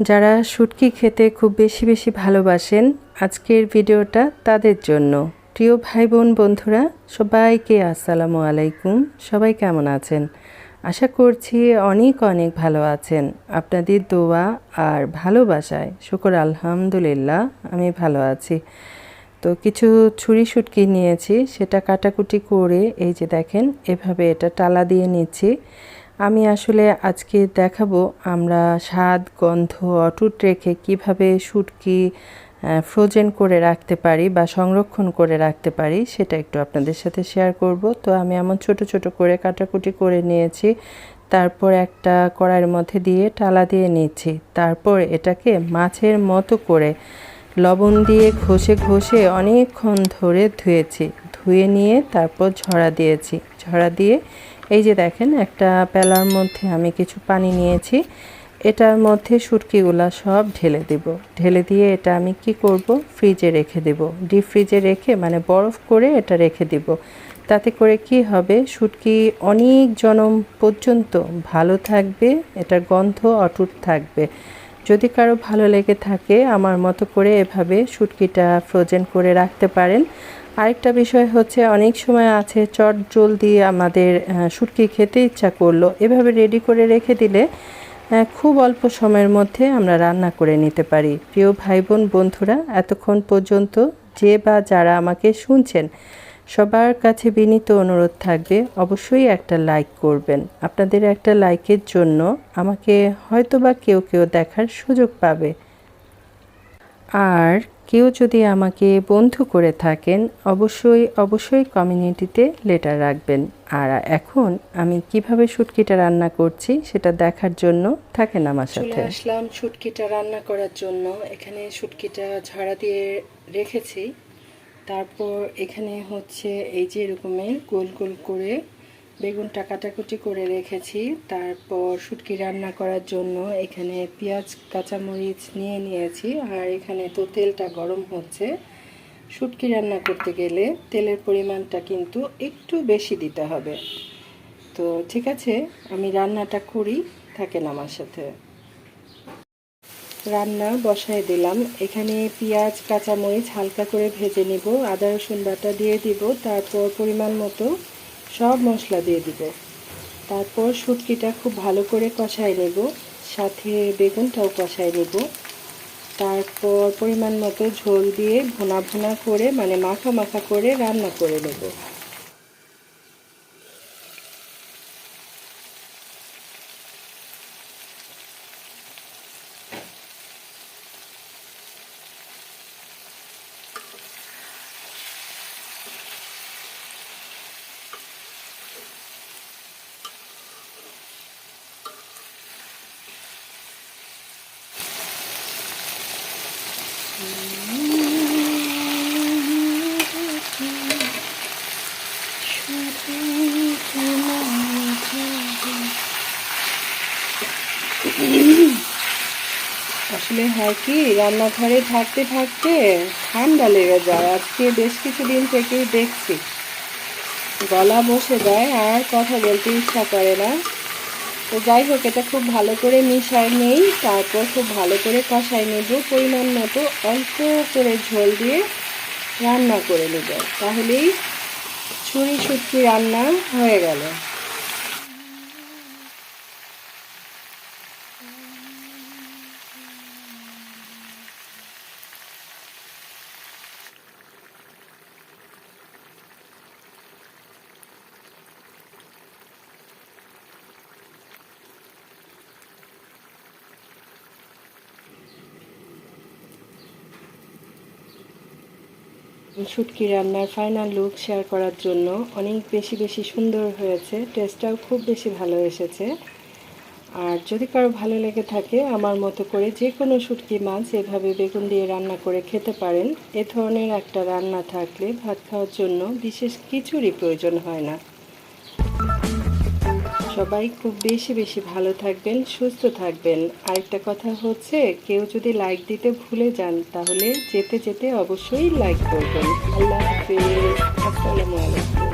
যারা শুটকি খেতে খুব বেশি বেশি ভালোবাসেন, আজকের ভিডিওটা তাদের জন্য। প্রিয় ভাই বোন বন্ধুরা সবাইকে আসসালামু আলাইকুম। সবাই কেমন আছেন? আশা করছি অনেক অনেক ভালো আছেন। আপনাদের দোয়া আর ভালোবাসায় শুকর আলহামদুলিল্লাহ আমি ভালো আছি। তো কিছু ছুরি শুটকি নিয়েছি, সেটা কাটাকুটি করে এই যে দেখেন এভাবে এটা টালা দিয়ে নিচ্ছি। আমি আসলে আজকে দেখাবো আমরা স্বাদ গন্ধ অটুট রেখে কিভাবে শুটকি ফ্রোজেন করে রাখতে পারি বা সংরক্ষণ করে রাখতে পারি, সেটা একটু আপনাদের সাথে শেয়ার করব। তো আমি এমন ছোট ছোট করে কাটাকুটি করে নিয়েছি, তারপর একটা কড়াইয়ের মধ্যে দিয়ে টালা দিয়ে নিচ্ছি। তারপর এটাকে মাছের মতো করে লবণ দিয়ে ঘষে ঘষে অনেকক্ষণ ধরে ধুয়ে নিয়ে তারপর ঝরা দিয়েছি। ঝরা দিয়ে এই যে দেখেন একটা প্যালার মধ্যে আমি কিছু পানি নিয়েছি, এটার মধ্যে শুটকিগুলা সব ঢেলে দিয়ে এটা আমি কি করব, ফ্রিজে রেখে দেব। ডিপ ফ্রিজে রেখে মানে বরফ করে এটা রেখে দেব। তাতে করে কি হবে, শুটকি অনেক জনম পর্যন্ত ভালো থাকবে, এটার গন্ধ অটুট থাকবে। যদি কারো ভালো লেগে থাকে আমার মতো করে এভাবে শুটকিটা ফ্রোজেন করে রাখতে পারেন। আরেকটা বিষয় হচ্ছে, অনেক সময় আছে চট জলদি আমাদের শুটকি খেতে ইচ্ছা করলো, এভাবে রেডি করে রেখে দিলে খুব অল্প সময়ের মধ্যে আমরা রান্না করে নিতে পারি। প্রিয় ভাই বোন বন্ধুরা, এতক্ষণ পর্যন্ত যে বা যারা আমাকে শুনছেন সবার কাছে বিনীত অনুরোধ থাকবে অবশ্যই একটা লাইক করবেন। আপনাদের একটা লাইকের জন্য আমাকে হয়তোবা কেউ দেখার সুযোগ পাবে। আর কেউ যদি আমাকে বন্ধু করে থাকেন অবশ্যই কমিউনিটিতে লেটার রাখবেন। আর এখন আমি কিভাবে শুটকিটা রান্না করছি সেটা দেখার জন্য থাকেন আমার সাথে। চলে আসলাম শুটকিটা রান্না করার জন্য। এখানে শুটকিটা ঝাড়া দিয়ে রেখেছি। তারপর এখানে হচ্ছে এই যে এরকমের গোল গোল করে বেগুনটা কাটাকুটি করে রেখেছি। তারপর শুটকি রান্না করার জন্য এখানে পেঁয়াজ কাঁচামরিচ নিয়েছি। আর এখানে তো তেলটা গরম হচ্ছে। শুটকি রান্না করতে গেলে তেলের পরিমাণটা কিন্তু একটু বেশি দিতে হবে। তো ঠিক আছে, আমি রান্নাটা করি, থাকেন আমার সাথে। রান্না বসায় দিলাম। এখানে পেঁয়াজ কাঁচামরিচ হালকা করে ভেজে নিব, আদা রসুন বাটা দিয়ে দিব, তারপর পরিমাণ মতো সব মশলা দিয়ে দিব। তারপর শুটকিটা খুব ভালো করে কষায় নেব, সাথে বেগুনটাও কষায় নেব। তারপর পরিমাণ মতো ঝোল দিয়ে ভুনা করে মানে মাখা মাখা করে রান্না করে নেব। আসলে হয় কি, রান্নাঘরে থাকতে থাকতে ঠান্ডা লেগে যায়। আজকে বেশ কিছুদিন থেকেই দেখছি গলা বসে যায় আর কথা বলতে ইচ্ছা করে না। তো যাই হোক, এটা খুব ভালো করে মিশায় নেই, তারপর খুব ভালো করে কষায় নেব। পরিমাণ মতো অল্প করে ঝোল দিয়ে রান্না করে নেব, তাহলেই ছুরি শুটকি রান্না হয়ে গেল। শুটকি রান্নার ফাইনাল লুক শেয়ার করার জন্য অনেক বেশি সুন্দর হয়েছে, টেস্টটাও খুব বেশি ভালো এসেছে। আর যদি কারো ভালো লেগে থাকে আমার মতো করে যে কোনো শুটকি মাছ এভাবে বেগুন দিয়ে রান্না করে খেতে পারেন। এ ধরনের একটা রান্না থাকলে ভাত খাওয়ার জন্য বিশেষ কিছুরই প্রয়োজন হয় না। সবাই খুব বেশি ভালো থাকবেন, সুস্থ থাকবেন। আরেকটা কথা হচ্ছে, কেউ যদি লাইক দিতে ভুলে যান তাহলে যেতে অবশ্যই লাইক করবেন। আল্লাহ হাফেজ, আসসালামু আলাইকুম।